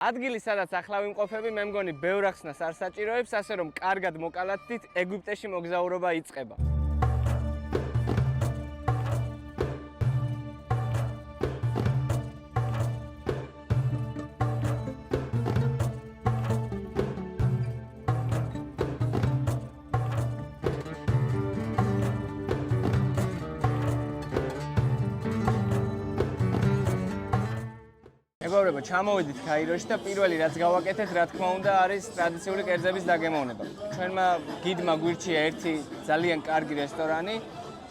ადგილი, სადაც ახლა ვიმყოფები, მე მგონი ბევრ ახსნას არ საჭიროებს, ასე რომ კარგად მოკალათდით, ეგვიპტეში მოგზაურობა იწყება. მეგობრებო, ჩამოვედით კაიროში და პირველი რაც გავაკეთეთ, რა თქმა უნდა, არის ტრადიციული კერძების დაგემოვნება. ჩვენმა გიდმა გვირჩია ერთი ძალიან კარგი რესტორანი.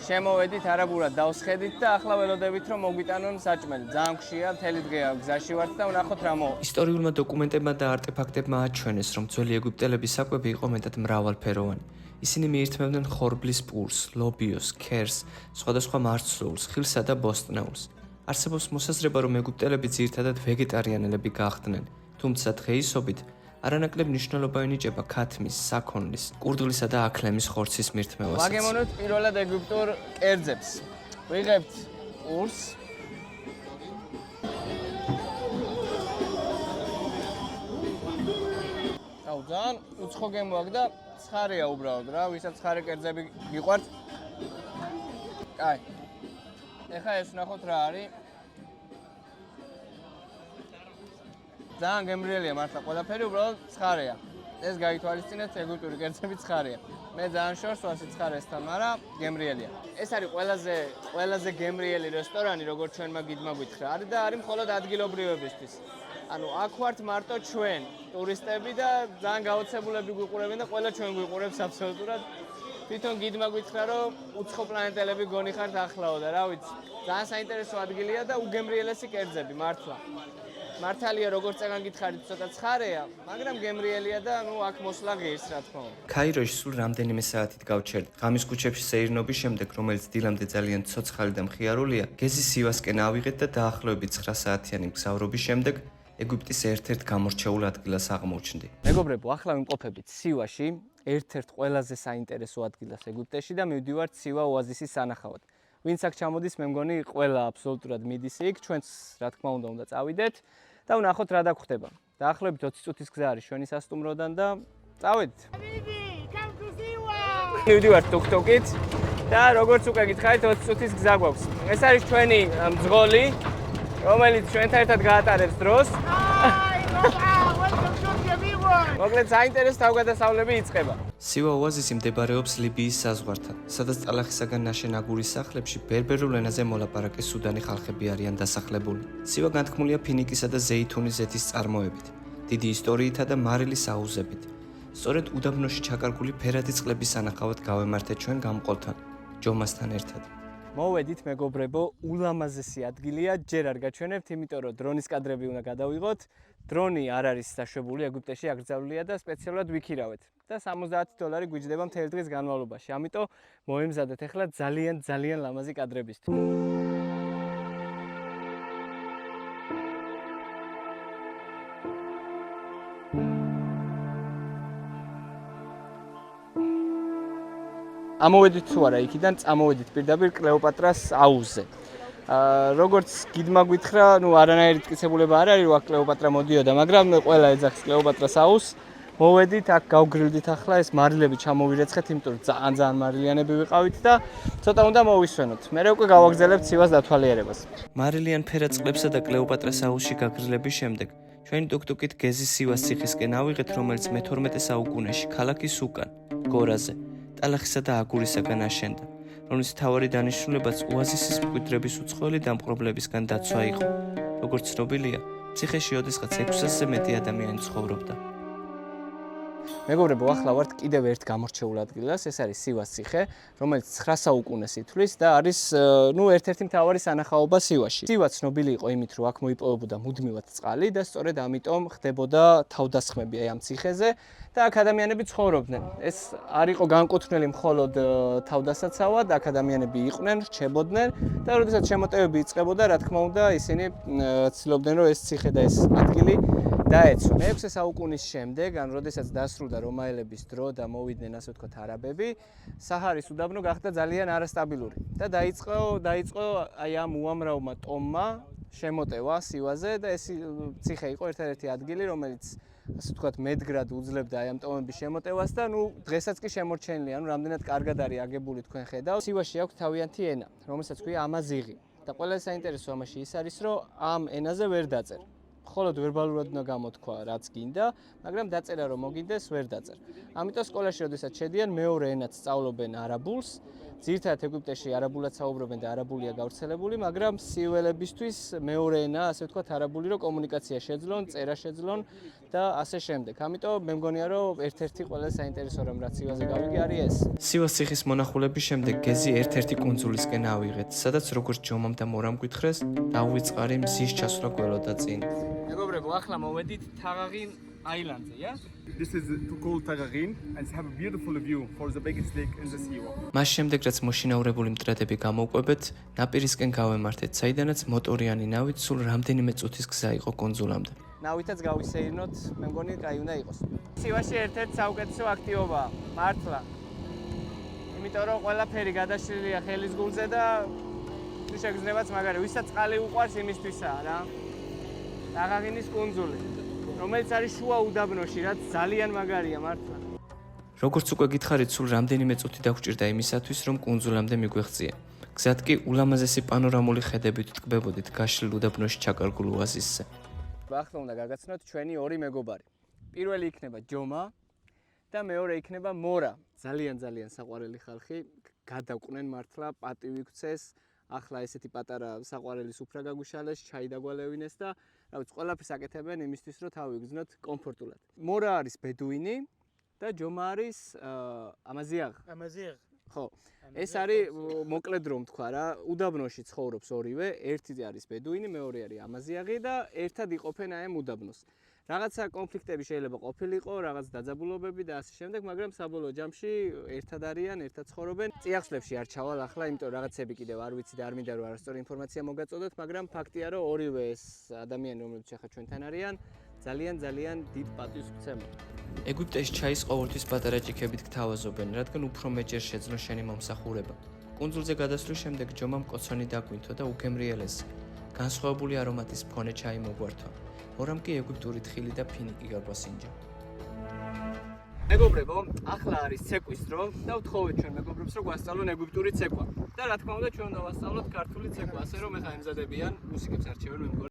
შემოვედით, არაბულად დავსხედით და ახლა ველოდებით, რომ მოგვიტანონ საჭმელი. ძალიან მშია, მთელი დღეა გზაში ვართ და ვნახოთ რა მოვა. ისტორიულმა დოკუმენტებმა და არტეფაქტებმა აჩვენეს, რომ ძველი ეგვიპტელების საკვები იყო მეტად მრავალფეროვანი. ისინი მიირთმევდნენ ხორბლის პურს, ლობიოს, ქერს, სხვადასხვა მარცვლეულს, ხილსა და ბოსტნეულს. არსებობს მოსაზრება, რომ ეგვიპტელები ძირითადად ვეგეტარიანელები გახდნენ, თუმცა დღეისობით არანაკლებ მნიშვნელობა ენიჭება ქათმის, საქონლის, კურდღლისა და აქლემის ხორცის მირთმევასაც. ვაგემოვნებთ პირველად ეგვიპტურ კერძებს. ვიღებთ პურს. აუ, ძალიან უცხო გემოაქვს და ცხარეა უბრალოდ რა, ვისაც ცხარე კერძები გიყვართ. კაი. ეხლა ეს ვნახოთ რა არის. ძალიან გემრიელია მართლა ყველაფერი, უბრალოდ ცხარეა. ეს გაითვალისწინეთ, ეგვიპტური კერძები ცხარეა. მე ძალიან შორს ვარ სიცხარესთან, მაგრამ გემრიელია. ეს არის ყველაზე გემრიელი რესტორანი, როგორც ჩვენმა გიდმა გითხრა. არის და არის მხოლოდ ადგილობრივებისთვის. ანუ აქ ვართ მარტო ჩვენ, ტურისტები და ძალიან გაოცებულები გვიყურებენ და ყველა ჩვენ გვიყურებს აბსოლუტურად. თვითონ გიდმა გითხრა, რომ უცხო პლანეტელები გონი ხართ ახლაო და რა ვიცი. ძალიან საინტერესო ადგილია და უგემრიელესი კერძები მართლა. მართალია როგორც წეგან გითხარით ცოტა ცხარეა, მაგრამ გემრიელია და ნუ აქ მოსვლა ღირს რა თქმა უნდა. კაიროში სულ რამდენიმე საათით გავჩერდით. ღამის ქუჩებში სეირნობის შემდეგ, რომელიც დილამდე ძალიან ცოცხალი და მხიარულია, გეზის სივასკენ ავიღეთ და დაახლოებით 9 საათიანი მგზავრობის შემდეგ ეგვიპტის ერთ-ერთ გამორჩეულ ადგილას აღმოჩნდი. მეგობრებო, ახლა ვიმყოფებით სივაში, ერთ-ერთ ყველაზე საინტერესო ადგილას ეგვიპტეში და მივდივართ სივა ოაზისის სანახავად. ვინც აქ ჩამოდის, მე მგონი ყველა აბსოლუტურად მიდის იქ, ჩვენც რა თქმა უნდა წავიდეთ და ვნახოთ რა დაგხვდება. დაახლოებით 20 წუთის გზა არის ჩვენი სასტუმროდან და წავედით. მივდივართ ტუк-ტუკით და როგორც უკვე გითხარით 20 წუთის გზა გვაქვს. ეს არის ჩვენი მძღოლი, რომელიც ჩვენთან ერთად გაატარებს დროს. მოკლედ საინტერესო თავგადასავლები იწყება. სივა ოაზისი მდებარეობს ლიბიის საზღვართან, სადაც ტალახისაგან ნაშენ აგურის სახლებში ბერბერულ ენაზე მოლაპარაკე სუდანი ხალხები არიან დასახლებული. სივა განთქმულია ფინიკისა და ზეითუნის ზეთის წარმოებით, დიდი ისტორიითა და მარილის აუზებით. სწორედ უდაბნოში ჩაკარგული ფერადი წყლების სანახავად გავემართეთ ჩვენ გამყოლთან, ჯომასთან ერთად. მოვედით მეგობრებო, ულამაზესი ადგილია, ჯერ არ გაჩვენებთ, იმიტომ რომ დრონის კადრები უნდა გადავიღოთ. დრონი არ არის დაშვებული ეგვიპტეში, აკრძალულია და სპეციალურად ვიქირავეთ. და $70 გვიჯდება მთელი დღის განმავლობაში. ამიტომ მოემზადეთ ახლა ძალიან ლამაზი კადრებისთვის. ამოვედით თუ არა იქიდან, წამოვედით პირდაპირ კლეოპატრას აუზზე. როგორც გიდმა გითხრა, ნუ არანაირი მტკიცებულება არ არის, რომ აქ კლეოპატრა მოდიოდა, მაგრამ ყველა ეძახს კლეოპატრას აუზს. მოვედით, აქ გავგრილდით ახლა ეს მარილები ჩამოვირეცხეთ, იმიტომ რომ ძალიან მარილიანები ვიყავით და ცოტა უნდა მოვისვენოთ. მერე უკვე გავაგზავნებთ სივას დათვალიერებას. მარილიან ფერაწყლებსა და კლეოპატრას აუზში გაგრილების შემდეგ, ჩვენი ტუк-ტუკით გეზის სივას ციხისკენ ავიღეთ, რომელიც მე-12 საუკუნეში ქალაქის უკან, გორაზე, ტალახისა და აგურისაგან აშენდა. რომლის მთავარი დანიშნულებაც ოაზისის მკვიდრების უცხოელი დამპყრობლებისგან დაცვა იყო. როგორც ცნობილია, ციხეში ოდესღაც 600-ზე მეტი ადამიანი ცხოვრობდა. მეგობრებო, ახლა ვართ კიდევ ერთ გამორჩეულ ადგილას, ეს არის სივას ციხე, რომელიც 9 საუკუნეს ითვლის და არის ერთ-ერთი მთავარი სანახაობა სივაში. სივა ცნობილი იყო იმით, რომ აქ მოიპოვებოდა მუდმივად წყალი და სწორედ ამიტომ ხდებოდა თავდასხმები ამ ციხეზე და აქ ადამიანები ცხოვრობდნენ. ეს არ იყო განკუთვნილი მხოლოდ თავდასაცავად, აქ ადამიანები იყვნენ, რჩებოდნენ და როდესაც შემოტევები იწყებოდა, რა თქმა უნდა, ისინი ცდილობდნენ, რომ ეს ციხე და ეს ადგილი დაეცვა. მე-6 საუკუნის შემდეგ, ან როდესაც დასრულდა რომაელების დრო და მოვიდნენ ასე ვთქვათ არაბები, საჰარის უდაბნო გახდა ძალიან არასტაბილური და დაიწყო აი ამ უამრავმა ტომმა შემოტევა სივაზე და ეს ციხე იყო ერთადერთი ადგილი, რომელიც ასე ვთქვათ, მედგრად უძლებდა აი ამ ტომების შემოტევას და დღესაც კი შემორჩენილია, რამდენად კარგად არის აგებული თქვენ ხედავთ. სივაში აქვს თავიანთი ენა, რომელსაც ქვია ამაზიღი. და ყველაზე საინტერესო ამაში ის არის, რომ ამ ენაზე ვერ დაწერ. მხოლოდ ვერბალურად უნდა გამოთქვა, რაც გინდა, მაგრამ დაწერა რომ მოგინდეს, ვერ დაწერ. ამიტომ სკოლაში, როდესაც შედიან, მეორე ენად სწავლობენ არაბულს. ძირითადად ეგვიპტეში არაბულად საუბრობენ და არაბულია გავრცელებული, მაგრამ სიველებისთვის მეორე ენა, ასე ვთქვათ, არაბული, რომ კომუნიკაცია შეძლონ, წერა შეძლონ და ასე შემდეგ. ამიტომ მე მგონია, რომ ერთ-ერთი ყველაზე საინტერესო რამ რაც სივაზე გავიგე არის ეს. სივას ციხის მონახულების შემდეგ გეზი ერთ-ერთი კუნძულისკენ ავიღეთ, სადაც როგორც ჯომამ და მორამ გითხრეს, დაუვიწყარი მზის ჩასვლა გველოდა წინ. მეგობრებო, ახლა მოვედით თაღაღინ აილანდზე, yeah? This is called Tagharin and it's have a beautiful view for the biggest lake in the sea. მას შემდეგ რაც მოშინაურებული მტრედები გამოვკვებეთ, ნაპირისკენ გავემართეთ, საიდანაც მოტორიანი ნავით სულ რამდენიმე წუთის გზა იყო კუნძულამდე. ნავითაც გავისეირნოთ, მე მგონი კაი უნდა იყოს. სივაში ერთ-ერთი საუკეთესო აქტივობაა, მართლა. იმიტომ რომ ყველაფერი გადაშლილია ხელის გულზე და შეგრძნებაც მაგარი, ვისაც წყალი უყვარს იმისთვისაა რა. თაღაღინის კუნძული, რომელიც არის შუა უდაბნოში, რაც ძალიან მაგარია მართლა. როგორც უკვე გითხარით, სულ რამდენიმე წუთი დაგჭირდა იმისათვის, რომ კუნძულამდე მიგვეღწია. გზად კი ულამაზესი პანორამული ხედებით ტკბებოდით გაშლილ უდაბნოში ჩაკარგულ ოაზისზე. ახლა უნდა გაგაცნოთ ჩვენი ორი მეგობარი. პირველი იქნება ჯომა და მეორე იქნება მორა. ძალიან საყვარელი ხალხი, გადავყვნენ მართლა, პატივი გცეს. ახლა ესეთი პატარა საყვარელი სუფრა გაგუშალეს, ჩაი დაგვალევინეს და რაც ყველაფერს აკეთებენ იმისთვის, რომ თავი იგრძნოთ კომფორტულად. მორა არის ბედუინი და ჯომა არის ამაზიაღი. ხო. ეს არის მოკლედ რომ თქვა რა, უდაბნოში ცხოვრობს ორივე, ერთი არის ბედუინი, მეორე არის ამაზიაღი და ერთად იყოფენ აი ამ უდაბნოს. რაღაცა კონფლიქტები შეიძლება ყოფილიყო, რაღაც დაძაბულობები და ასე შემდეგ, მაგრამ საბოლოო ჯამში ერთად არიან, ერთად ცხოვრობენ. წიაღსლებში არ ჩავალ ახლა, იმიტომ რაღაცები კიდევ არ ვიცი და არ მინდა რომ არასწორი ინფორმაცია მოგაწოდოთ, მაგრამ ფაქტია რომ ორივე ეს ადამიანი, რომლებიც ახლა ჩვენთან არიან, ძალიან დიდ პატივს ვცემ. ეგვიპტეში ჩაის ყოველთვის პატარა ჭიქებით გთავაზობენ, რადგან უფრო მეჯერ შეძლო შენი მომსახურება. კუნძულზე გადასვლის შემდეგ ჯომამ კოცონი დაგვინთო და უგემრიელეს. განსხვავებული არომატის მქონე ჩაი მოგვართვა. მორამ კი ეგვიპტური თხილი და ფინიკი გაგვასინჯა. მეგობრებო, ახლა არის ცეკვის დრო და ვთხოვეთ ჩვენ მეგობრებს რომ გვასწავლონ ეგვიპტური ცეკვა. და რა თქმა უნდა ჩვენ უნდა ვასწავლოთ ქართული ცეკვა, ასე რომ ეხლა ემზადებიან მუსიკებს არჩევენ მე მგონი.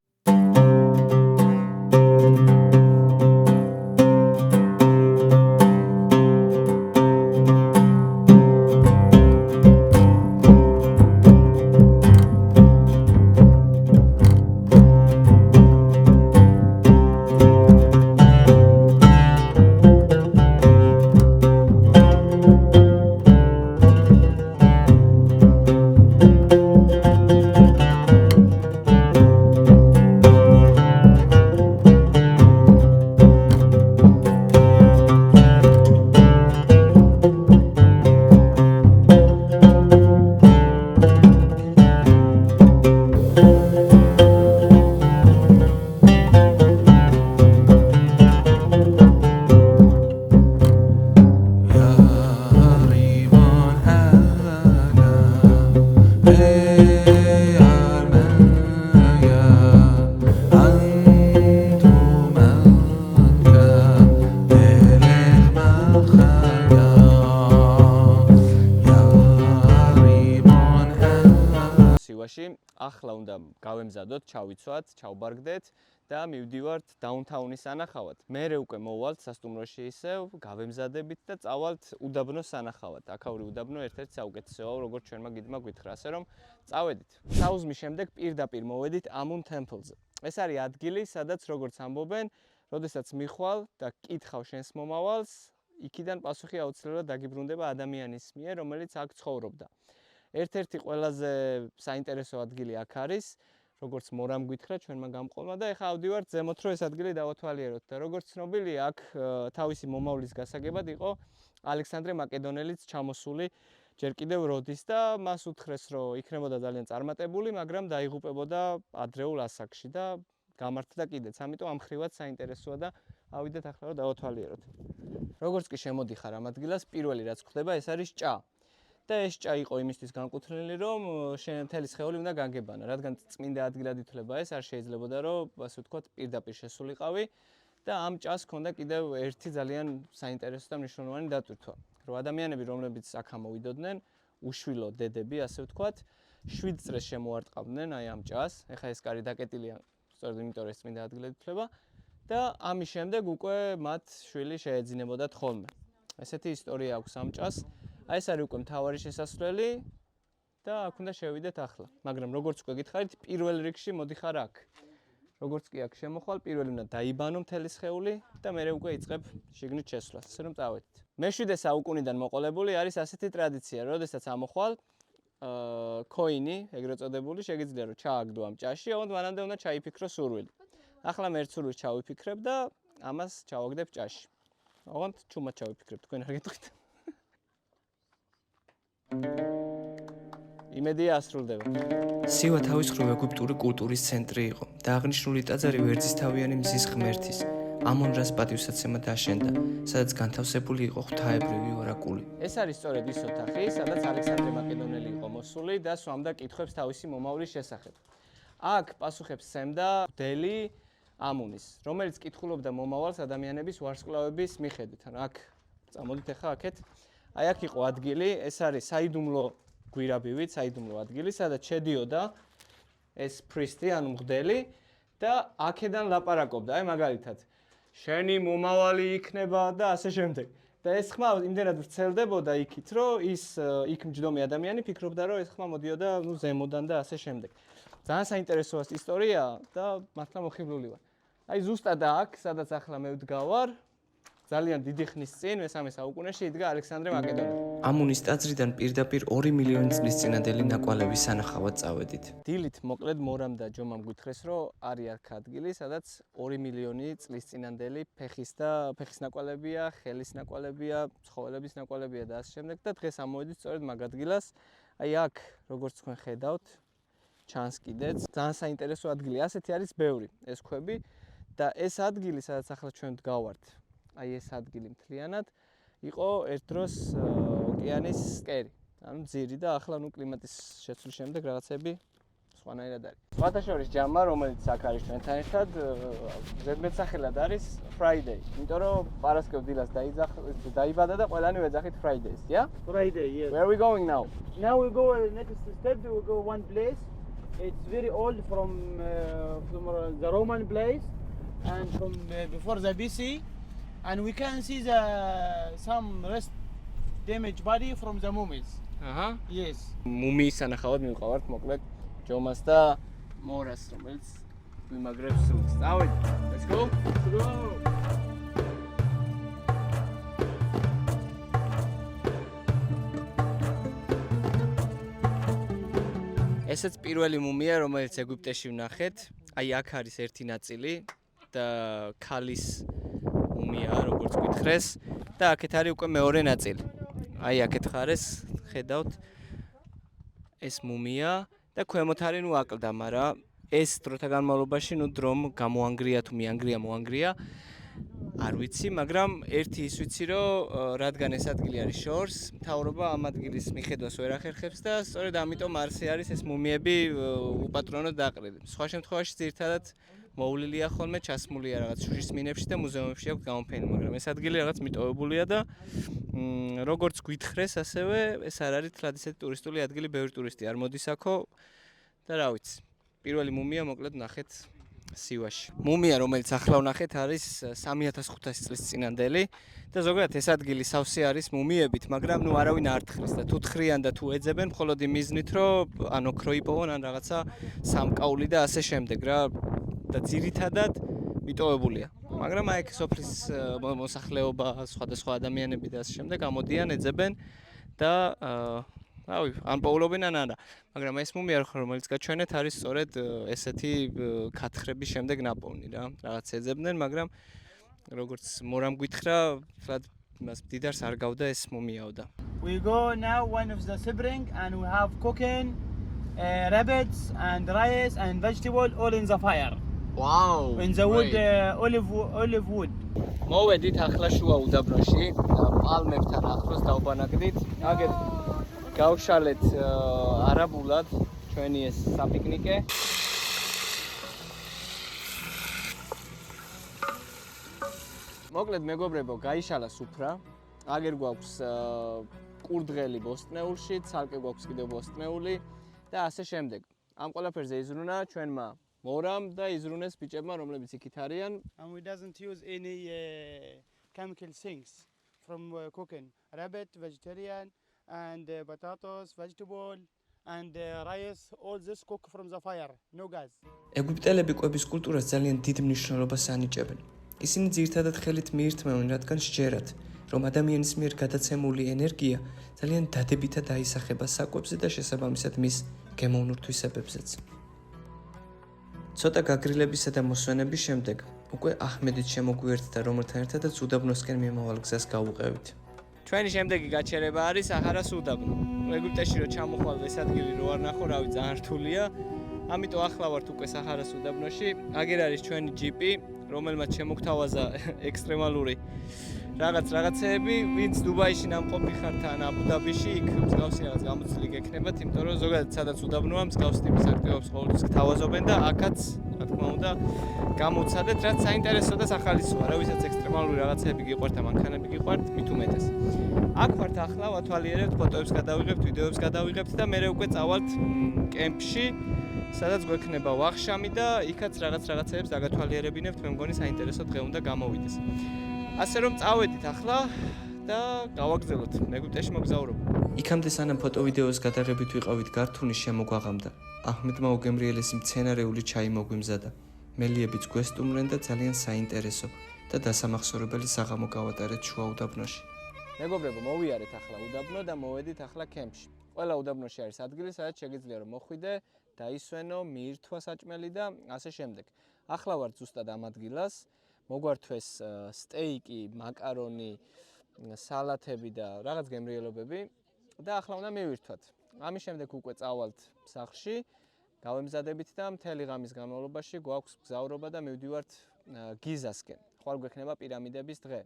ახლა უნდა გავემზადოთ, ჩავიცვათ, ჩავბარგდეთ და მივდივართ დაუნთაუნის სანახავად. მერე უკვე მოვალთ სასტუმროში ისევ, გავემზადებით და წავალთ უდაბნოს სანახავად. აქაური უდაბნო ერთ-ერთი საუკეთესოა, როგორც ჩვენმა გიდმა გითხრა, ასე რომ წავედით. საუზმის შემდეგ პირდაპირ მოვედით ამუნ ტემპლზე. ეს არის ადგილი, სადაც როგორც ამბობენ, როდესაც მიხვალ და კითხავ შენს მომავალს, იქიდან პასუხი აუცილებლად დაგიბრუნდება ადამიანის მიერ, რომელიც აქ ცხოვრობდა. ერთ-ერთი ყველაზე საინტერესო ადგილი აქ არის, როგორც მორამ გითხრა ჩვენმა გამყოლმა და ეხლა ავდივართ ზემოთ, რომ ეს ადგილი დავათვალიეროთ და როგორც ცნობილია, აქ თავისი მომავლის გასაგებად იყო ალექსანდრე მაკედონელიც ჩამოსული ჯერ კიდევ როდის და მას უთხრეს, რომ იქნებოდა ძალიან წარმატებული, მაგრამ დაიღუპებოდა ადრეულ ასაკში და გამართდა კიდეც. ამიტომ ამ ხრივაც საინტერესოა და ავიდეთ ახლა რომ დავათვალიეროთ. როგორც კი შემოდიხარ ამ ადგილას, პირველი რაც ხდება, ეს არის ჭა. და ეს ჭა იყო იმისთვის განკუთვნილი, რომ მთელი სხეული უნდა გაგებანა, რადგან წმინდა ადგილად ითვლება ეს, არ შეიძლებოდა რომ ასე ვთქვათ პირდაპირ შესულიყავი და ამ ჭას ჰქონდა კიდევ ერთი ძალიან საინტერესო და მნიშვნელოვანი დატვირთვა, რომ ადამიანები, რომლებიც აქ ამოვიდოდნენ, უშვილო დედები, ასე ვთქვათ, 7 წრეს შემოარტყავდნენ აი ამ ჭას. ეხლა ეს კარი დაკეტილია, სწორედ იმიტომ რომ ეს წმინდა ადგილად ითვლება და ამის შემდეგ უკვე მათ შვილი შეეძინებოდათ ხოლმე. ესეთი ისტორია აქვს ამ ჭას. აი ეს არის უკვე მთავარი შესასვლელი და აქ უნდა შევიდეთ ახლა. მაგრამ როგორც უკვე გითხარით, პირველ რიგში მოდიხარ აქ. როგორც კი აქ შემოხვალ, პირველი უნდა დაიბანო მთელი სხეული და მერე უკვე იწყებ შიგნით შესვლას. ასე რომ წავედით. მე-7 საუკუნიდან მოყოლებული არის ასეთი ტრადიცია, როდესაც ამოხვალ ქოინი, ეგრეთ წოდებული, შეგიძლია რომ ჩააგდო ამ ჭაში, ოღონდ მანამდე უნდა ჩაიფიქრო სურვილი. ახლა მე სურვილს ჩავიფიქრებ და ამას ჩავაგდებ ჭაში. ოღონდ ჩუმად ჩავიფიქრებ, თქვენ არ გეტყვით. იმედია ასრულდება. სივა თავისუფლ ეგვიპტური კულტურის ცენტრი იყო და აღნიშნული ტაძარი ვერძისთავიანი მზის ღმერთის ამონ-რას პატივსაცემად აშენდა, სადაც განთავსებული იყო ღვთაებრივი ორაკული. ეს არის სწორედ ის ოთახი, სადაც ალექსანდრე მაკედონელი იყო მოსული და სვამდა კითხვებს თავისი მომავლის შესახებ. აქ პასუხებს სცემდა მღვდელი ამუნის, რომელიც კითხულობდა მომავალს ადამიანების ვარსკვლავების მიხედვით. აქ წამოდით ახლა აქეთ. აი აქ იყო ადგილი, ეს არის საიდუმლო გვირაბივით, საიდუმლო ადგილი, სადაც შედიოდა ეს პრისტი, ანუ მღვდელი და აქედან ლაპარაკობდა, აი მაგალითად, შენი მომავალი იქნება და ასე შემდეგ. და ეს ხმა იმდენად ვრცელდებოდა იქით, რომ ის იქ მჯდომი ადამიანი ფიქრობდა, რომ ეს ხმა მოდიოდა ზემოდან და ასე შემდეგ. ძალიან საინტერესო ისტორია და მართლა მოხიბლული ვარ. აი ზუსტად აქ, სადაც ახლა მე ვდგავარ, ძალიან დიდი ხნის წინ, მე-3 საუკუნეში იდგა ალექსანდრე მაკედონელი. ამუნის ტაძრიდან პირდაპირ 2 მილიონი წლის წინადელი ნაკვალების სანახავად წავედით. დილით მოკლედ მორამ და ჯომამ გითხრეს, რომ არის აქ ადგილი, სადაც 2 მილიონი წლის წინანდელი ფეხის ნაკვალებია, ხელის ნაკვალებია, ცხოველების ნაკვალებია და ასე შემდეგ და დღეს ამოვედით სწორედ მაგ ადგილას. აი აქ, როგორც თქვენ ხედავთ, ჩანს კიდეც ძალიან საინტერესო ადგილი. ასეთი არის ბევრი ეს ქვები და ეს ადგილი, სადაც ახლა ჩვენ ვდგავართ, აი ეს ადგილი მთლიანად იყო ერთ დროს ოკეანის სკერი, ანუ ძირი და ახლა ნუ კლიმატის შეცვლის შემდეგ რაღაცები სხვანაირად არის. სხვათა შორის ჯამა, რომელიც აქ არის ჩვენთან ერთად, ზედმეტსახელად არის Friday, იმიტომ რომ პარასკევ დილას დაიბადა და ყველანი ვეძახით Fridays, yeah? Friday, yes. Where are we going now? Now we go next step. We go one place. It's very old from the Roman place and from before the BC, and we can see some rest damaged body from the mummies. Aha. Yes. მუმიის სანახავად მივყავართ მოკლედ ჯომას და მორას, რომელიც ვიმაგრებს სულს. წავედით. Let's go. Let's go. ესეც პირველი მუმია, რომელიც ეგვიპტეში ვნახეთ. აი აქ არის ერთი ნაწილი და ქალის მუმია, როგორც გითხრეს, და აქეთ არის უკვე მეორე ნაწილი. აი აქეთ ხარეს ხედავთ ეს მუმია და ქვემოთ არის ნუ აკლდა, მაგრამ ეს დროთა განმავლობაში ნუ დრომ გამოანგრია თუ მოანგრია. არ ვიცი, მაგრამ ერთი ის ვიცი, რომ რადგან ეს ადგილი არის შორს, მთავრობა ამ ადგილის მიხედვას ვერ ახერხებს და სწორედ ამიტომ არსი არის ეს მუმიები უპატრონოდ დაყრილი. სხვა შემთხვევაში ძირითადად მოვლილია ხოლმე, ჩასმულია რაღაც შუშის მინებში და მუზეუმებში აქვს გამოფენილი, მაგრამ ეს ადგილი რაღაც მიტოვებულია და როგორც გითხრეს, ასევე ეს არ არის თლად ისეთი ტურისტული ადგილი, ბევრი ტურისტი არ მოდის აქო და რა ვიცი. პირველი მუმია მოკლედ ნახეთ სივაში. მუმია, რომელიც ახლა ვნახეთ, არის 3500 წლის წინანდელი და ზოგადად ეს ადგილი სავსე არის მუმიებით, მაგრამ ნუ არავინ არ თხრის და თუ თხრიან და თუ ეძებენ, მხოლოდ იმ მიზნით, რომ ან ოქრო იპოვონ, ან რაღაცა სამკაული და ასე შემდეგ რა და ძირითადად მიტოვებულია. მაგრამ აი ეს სოფლის მოსახლეობა, სხვადასხვა ადამიანები და ასე შემდეგ ამოდიან, ეძებენ და რავი, ან პოულობენ ან არა. მაგრამ ეს მუმია, რომელიც გაჩვენეთ, არის სწორედ ესეთი ქათხრების შემდეგ ნაპოვნი რა. რაღაც ეძებდნენ, მაგრამ როგორც მორამ გითხრა, თლად იმას დიდარს არ გავდა ეს მუმიაოდა. We go now one of the spring and we have cooking rabbits and rice and vegetable all in the fire. Wow. In the wood, olive wood. მოვედით ახლა შუა უდაბნოში, პალმებთან ახლოს დავბანაკდით. აგეთ გავშალეთ არაბულად ჩვენი ეს საპიკნიკე. მოკლედ მეგობრებო, გაიშალა სუფრა. აგერ გვაქვს კურდღელი ბოსტნეულში, ცალკე გვაქვს კიდევ ბოსტნეული და ასე შემდეგ. ამ ყველაფერზე იზრუნა ჩვენმა მორამ და იზრუნეს ბიჭებმა, რომლებიც იქით არიან. And we doesn't use any chemical things from cooking. Rabbit, vegetarian, and potatoes, vegetable, and rice. All this cook from the fire, no gas. ეგვიპტელები კვების კულტურას ძალიან დიდ მნიშვნელობას ანიჭებენ. ისინი ძირითადად ხელით მიირთმევენ, რადგან სჯერათ, რომ ადამიანის მიერ გადაცემული ენერგია ძალიან დადებითად აისახება საკვებზე და შესაბამისად მის გემოვნურ თვისებებზეც. ცოტა გაგრილებისა და მოსვენების შემდეგ უკვე აჰმედით შემოგვიერთდა, რომელთან ერთადაც უდაბნოსკენ მიმავალ გზას გავუყევით. ჩვენი შემდეგი გაჩერება არის ახარას უდაბნო. ეგვიპტეში რო ჩამოხვალ ეს ადგილი რო არ ნახო, რავი, ძალიან რთულია. ამიტომ ახლა ვართ უკვე ახარას უდაბნოში. აგერ არის ჩვენი ჯიპი, რომელმაც შემოგთავაზა ექსტრემალური რაღაცეები, ვინც დუბაიში ნამყოფი ხართ ან აბუ-დაბიში, იქ მსგავსი რაღაც გამოცდილი გექნებათ, იმიტომ რომ ზოგადად სადაც უდაბნოა, მსგავსი ტიპის აქტივობებს ყოველთვის გთავაზობენ და აქაც, რა თქმა უნდა, გამოვცადეთ, რაც საინტერესო და სახალისოა, რა ვისაც ექსტრემალური რაღაცეები გიყვართ და მანქანები გიყვართ, მით უმეტეს. აქ ვართ ახლა, ვათვალიერებთ, ფოტოებს გადავიღებთ, ვიდეოებს გადავიღებთ და მერე უკვე წავალთ კემპში, სადაც გვექნება ვახშამი და იქაც რაღაცეებს დაგათვალიერებინებთ, მე მგონი საინტერესო დღე უნდა გამოვიდეს. ასე რომ წავედით ახლა და გავაგრძელოთ ეგვიპტეში მოგზაურობა. იქამდე სანამ ფოტო-ვიდეოს გადაღებით ვიყავით გართული შემოგვაღამდა. აჰმედმა უგემრიელესი მცენარეული ჩაი მოგვიმზადა. მელიებიც გვესტუმრნენ და ძალიან საინტერესო და დასამახსოვრებელი საღამო გავატარეთ შუა უდაბნოში. მეგობრებო, მოვიარეთ ახლა უდაბნო და მოვედით ახლა კემპში. ყველა უდაბნოში არის ადგილი, სადაც შეგიძლია რომ მოხვიდე, დაისვენო, მიირთვა საჭმელი და ასე შემდეგ. ახლა ვარ ზუსტად ამ ადგილას. მოგვართვეს სტეიკი, მაკარონი, სალათები და რაღაც გემრიელობები და ახლა უნდა მივირთვათ. ამის შემდეგ უკვე წავალთ სახლში, გავემზადებით და მთელი ღამის განმავლობაში გვაქვს მგზავრობა და მივდივართ გიზასკენ. ხვალ გვექნება პირამიდების დღე.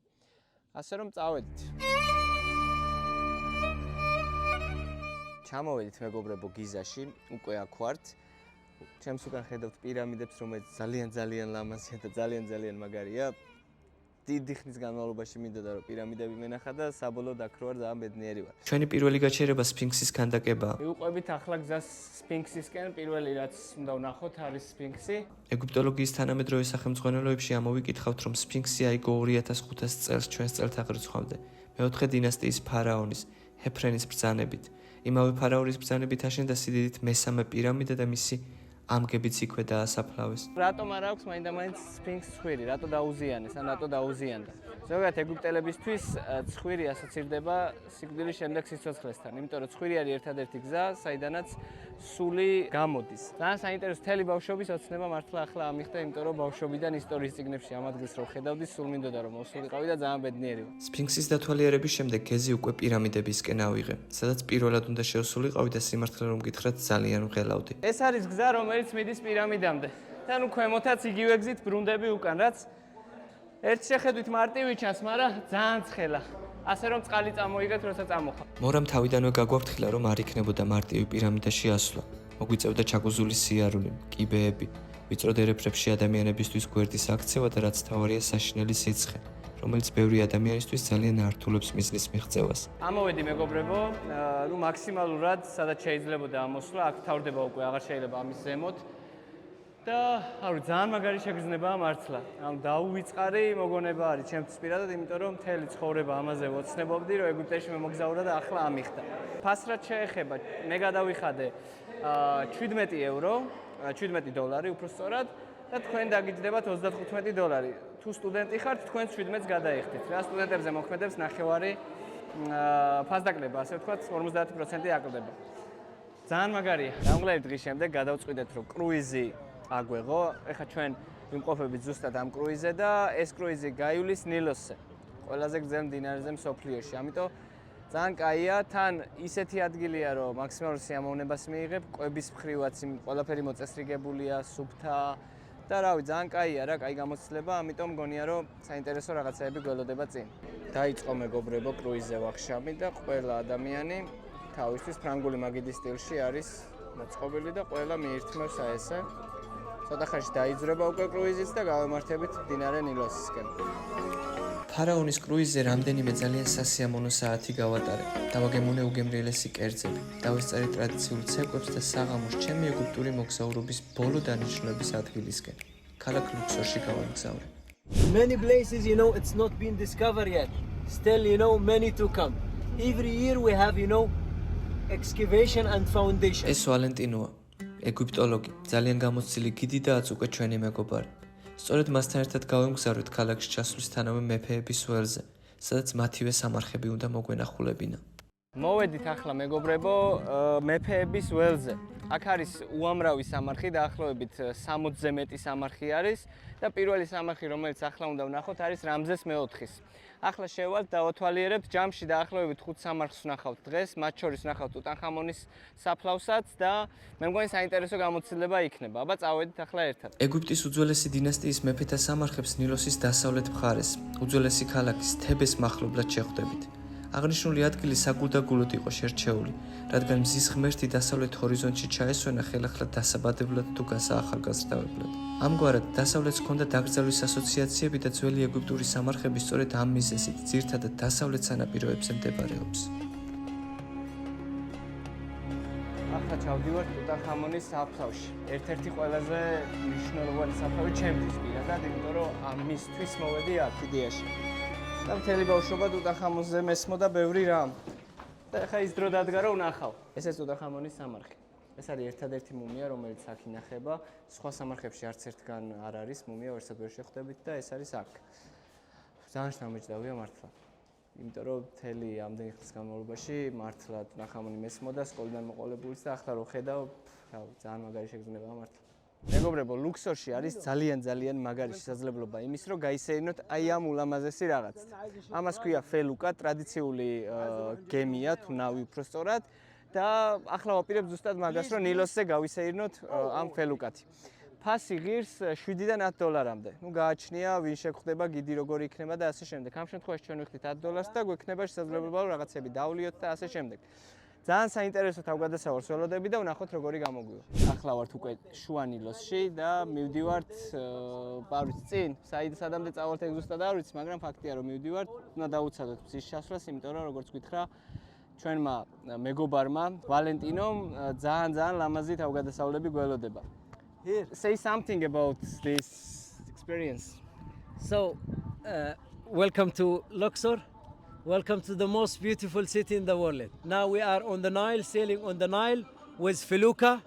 ასე რომ წავედით. ჩამოვედით მეგობრებო გიზაში, უკვე აქ ვართ. ჩემს უკან ხედავთ პირამიდებს, რომელიც ძალიან ლამაზია და ძალიან მაგარია. დიდი ხნის განმავლობაში მინდოდა რომ პირამიდები მენახა და საბოლოოდ აქ რო ვარ ძალიან ბედნიერი ვარ. ჩვენი პირველი გაჩერება სფინქსის ქანდაკებაა. მივყვებით ახლა გზას სფინქსისკენ, პირველი რაც უნდა ვნახოთ არის სფინქსი. ეგვიპტოლოგიის თანამედროვე სახელმძღვანელოებში ამოვიკითხავთ, რომ სფინქსი აიგო 2500 წელს ჩვენს წელთაღრიცხვამდე, მეოთხე დინასტიის ფარაონის ჰეფრენის ბრძანებით. იმავე ფარაონის ბრძანებით აშენდა სიდიდით მესამე პირამიდა და მისი ამგებიც იქვე დაასაფლავეს. რატომ არ აქვს მაინდა-მაინც სფინქსს ცხვირი? რატო დაუზიანეს ან რატო დაუზიანდა? ზოგადად ეგვიპტელებისთვის ცხვირი ასოცირდება სიკვდილის შემდეგ სიცოცხლესთან, იმიტომ რომ ცხვირი არის ერთადერთი გზა, საიდანაც სული გამოდის. ძალიან საინტერესო მთელი ბავშვობის ოცნება მართლა ახლა ამიხდა, იმიტომ რომ ბავშვობიდან ისტორიის წიგნებში ამ ადგილს რო ხედავდი, სულ მინდოდა რომ მოსულიყავი და ძალიან ბედნიერი ვარ. სფინქსის დათვალიერების შემდეგ გეზი უკვე პირამიდებისკენ ავიღე, სადაც პირველად უნდა შევსულიყავი და სიმართლე რომ გითხრათ ძალიან ვღელავდი. ეს არის გზა, რომელიც მიდის პირამიდამდე. და ნუ ქვემოთაც იგივე გზით ბრუნდები უკან, რაც ერთ შეხედვით მარტივი ჩანს, მაგრამ ძალიან ცხელა. ასე რომ წყალი წამოიღეთ, როცა წამოხვალ. მორამ თავიდანვე გაგვაფრთხილა, რომ არ იქნებოდა მარტივი პირამიდაში ასვლა. მოგვიწევდა ჩაგუზული სიარული, კიბეები, ვიწრო დერეფრებში ადამიანებისთვის გვერდის აქცევა და რაც თავარია საშინელი სიცხე, რომელიც ბევრი ადამიანისთვის ძალიან ართულებს მიზნის მიღწევას. ამოვედი მეგობრებო, ნუ მაქსიმალურად სადაც შეიძლებოდა ამოსვლა, აქ თავდება უკვე აღარ შეიძლება ამის ზემოთ. და აუ ძალიან მაგარი შეგრძნებაა მართლა. ანუ დაუვიწყარი მოგონება არის ჩემთვის პირადად, იმიტომ რომ მთელი ცხოვრება ამაზე ვოცნებობდი, რომ ეგვიპტეში მემოგზაურა და ახლა ამიხდა. ფასრად შეეხება, მე გადავიხადე 17 евро, 17 დოლარი უფრო სწორად და თქვენ დაგიჯდებათ 35 დოლარი. თუ სტუდენტი ხართ, თქვენ 17-ს გადაიხდით. რა სტუდენტებზე მოქმედებს ნახევარი ფასდაკლება, ასე ვთქვათ, 50% აკლდება. ძალიან მაგარია. დამღლელი დღის შემდეგ გადავწყვიტეთ, რომ კრუიზი აგვეღო. ეხლა ჩვენ ვიმყოფებით ზუსტად ამ კრუიზზე და ეს კრუიზი გაივლის ნილოსზე. ყველაზე გრძელ მდინარეზე მსოფლიოში. ამიტომ ძალიან კაია, თან ისეთი ადგილია, რომ მაქსიმალურ სიამოვნებას მიიღებ, კვების მხრივაც ყველაფერი მოწესრიგებულია, სუფთა და რავი, ძალიან კაია რა, კაი გამოცდილება, ამიტომ მგონია, რომ საინტერესო რაღაცეები გველოდება წინ. დაიწყო მეგობრებო კრუიზზე ვახშამი და ყველა ადამიანი თავისთვის ფრანგული მაგიდის სტილში არის მოწყობილი და ყველა მიირთმევს ესე. ცოტა ხანში დაიძრება უკვე კრუიზიც და გავემართებით მდინარე ნილოსისკენ. ფარაონის კრუიზზე რამდენიმე ძალიან სასიამოვნო საათი გავატარე. დავაგემოვნე უგემრიელესი კერძები, დავესწარი ტრადიციული ცეკვებს და საღამოს ჩემი ეგვიპტური მოგზაურობის ბოლო დანიშნულების ადგილისკენ, ქალაქ ლუქსორში გავამგზავრე. Many places, it's not been discovered yet. Still, many to come. Every year we have, excavation and foundation. ეს ვალენტინოა, ეგვიპტოლოგი, ძალიან გამოცდილი გიდი და აწუყე ჩვენი მეგობარი. სწორედ მასთან ერთად გავემგზავრეთ ქალაქში ჩასვლისთანავე მეფეების ველზე, სადაც მათივე სამარხები უნდა მოგვენახულებინა. მოვედით ახლა მეგობრებო მეფეების ველზე. აქ არის უამრავი სამარხი, დაახლოებით 60-ზე მეტი სამარხი არის და პირველი სამარხი, რომელიც ახლა უნდა ვნახოთ, არის რამზეს მეოთხის. ახლა შევვალთ, დავათვალიერებთ, ჯამში დაახლოებით 5 სამარხს ვნახავთ დღეს, მათ შორის ვნახავთ ტუტანხამონის საფლავსაც და მე მგონი საინტერესო გამოცდილება იქნება. აბა წავედით ახლა ერთად. ეგვიპტის უძველესი დინასტიის მეფეთა სამარხებს ნილოსის დასავლეთ მხარეს, უძველესი ქალაქის თებეს მახლობლად შეხვდებით. აღნიშნული ადგილი საგულდაგულოდ იყო შერჩეული, რადგან მზის ღმერთი დასავლეთ ჰორიზონტში ჩაესვენა ხელახლა დასაბადებლად თუ გასაახალგაზრდავებლად. ამგვარად, დასავლეთს ჰქონდა დაკრძალვის ასოციაციები და ძველი ეგვიპტური სამარხები სწორედ ამ მიზეზით ძირითადად დასავლეთ სანაპიროებზე მდებარეობს. ახლა ჩავდივართ ტუტანხამონის საფლავში. ერთ-ერთი ყველაზე მნიშვნელოვანი საფლავი ჩემთვის პირადად, იმიტომ რომ ამისთვის მოვედი აქ იდეაში. და მთელი ბავშვობა ტუტანხამონზე მესმოდა ბევრი რამ. და ახლა ის დრო დადგა რომ ვნახავ. ესეც ტუტანხამონის სამარხი. ეს არის ერთადერთი მუმია, რომელიც აქ ინახება. სხვა სამარხებში არც ერთგან არ არის მუმია, ვერცად ვერ შეხვდებით და ეს არის აქ. ძალიან შთამბეჭდავია მართლა. იმიტომ რომ მთელი ამდენი ხნის განმავლობაში მართლა ტუტანხამონი მესმოდა სკოლიდან მოყოლებულიც და ახლა რო ხედავ, ძალიან მაგარი შეგრძნება მართლა. მეგობრებო, ლუქსორში არის ძალიან მაგარი შესაძლებლობა იმის, რომ გაისეირნოთ აი ამ ულამაზესი რაღაცით. ამას ქვია ფელუკა, ტრადიციული გემია თუ ნავი უფრო სწორად და ახლა ვაპირებ ზუსტად მაგას, რომ ნილოსზე გავისეირნოთ ამ ფელუკათი. ფასი ღირს $7-დან $10-მდე. გააჩნია ვინ შეგხვდება, გიდი როგორი იქნება და ასე შემდეგ. ამ შემთხვევაში ჩვენ ვიხდით $10 და გვექნება შესაძლებლობა რომ რაღაცები დავლიოთ და ასე შემდეგ. ძალიან საინტერესო თავგადასავალს ველოდები და ვნახოთ როგორი გამოგვივა. ახლა ვართ უკვე შუა ნილოსში და მივდივართ პარვის წინ. სადამდე წავალთ ეგ ზუსტად არ ვიცი, მაგრამ ფაქტია რომ მივდივართ, უნდა დავუცადოთ მზის ჩასვლას, იმიტომ რომ როგორც გითხრა, ჩვენმა მეგობარმა ვალენტინომ ძალიან ლამაზი თავგადასავლები გველოდება. Here. Say something about this experience. So, welcome to Luxor. Welcome to the most beautiful city in the world. Now we are on the Nile, sailing on the Nile with feluca.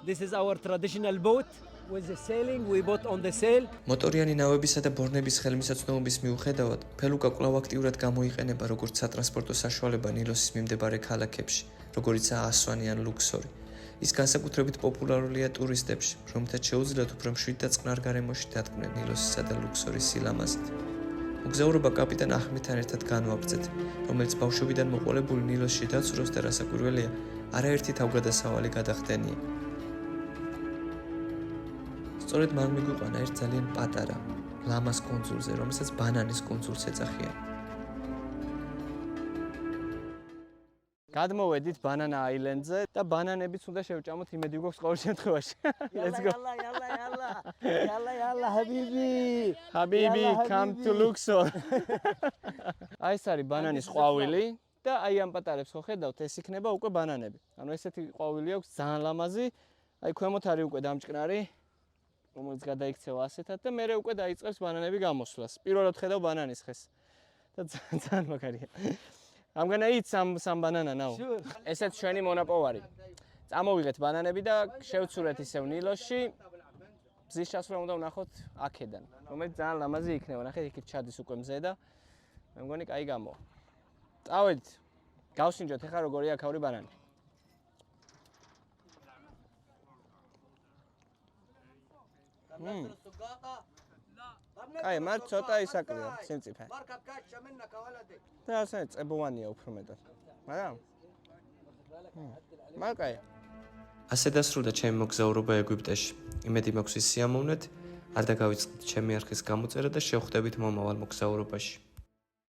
This is our traditional boat. With the sailing, we bought on the sail. მოტორიანი ნავებისა და ბორნების ხელმისაწვდომობის მიუხედავად, ფელუკა კვლავ აქტიურად გამოიყენება როგორც სატრანსპორტო საშუალება ნილოსის მიმდებარე ქალაქებში, როგორიცაა ასვანი ან ლუქსორი. ის განსაკუთრებით პოპულარულია ტურისტებში, რომლითაც შეუძლიათ უფრო მშვიდ და წყნარ გარემოში დადგნენ ნილოსისა და ლუქსორის სილამაზით. მოგზაურობა კაპიტან აჰმედთან ერთად განვაგრძეთ, რომელიც ბავშვობიდან მოყოლებული ნილოსში დაცურავს და რასაკვირველია, არაერთი თავგადასავალი გადახდენია. სწორედ მან მიგვიყვანა ერთ ძალიან პატარა, ლამაზ კუნძულზე, რომელსაც ბანანის კუნძულს ეძახიან. გადმოვედით ბანანა აილენდზე და ბანანებიც უნდა შევჭამოთ, იმედი გვაქვს ყოველ შემთხვევაში. Let's go. Yalla, habibi. Habibi, come to Luxor. აი ეს არის ბანანის ყვავილი და აი ამ პატარებს ხო ხედავთ, ეს იქნება უკვე ბანანები. ანუ ესეთი ყვავილი აქვს ძალიან ლამაზი. აი ქვემოთ არის უკვე დამჭკნარი, რომელიც გადაიქცევა ასეთად და მერე უკვე დაიწყებს ბანანები გამოსვლას. პირველად ხედავ ბანანის ხეს. და ძალიან მაგარია. I'm gonna eat some banana now. Sure. ესეც ჩვენი მონაპოვარი. წამოვიღეთ ბანანები და შევცურეთ ისევ ნილოსში. მზის ჩასვლა უნდა ვნახოთ აქედან, რომელიც ძალიან ლამაზი იქნება. ნახეთ, იქით ჩადის უკვე მზე და მე მგონი კაი გამოვა. წავედით. გავსინჯოთ ახლა როგორია აქაური ბანანი. აი, მაგრამ ცოტა ისაკლია, სიმწიფე. და ასე წებოვანია უფრო მეტად. მაგრამ მაგაია. ასე დასრულდა ჩემი მოგზაურობა ეგვიპტეში. იმედი მაქვს ის სიამოვნეთ, არ დაგავიწყდით ჩემი არხის გამოწერა და შევხვდებით მომავალ მოგზაურობაში.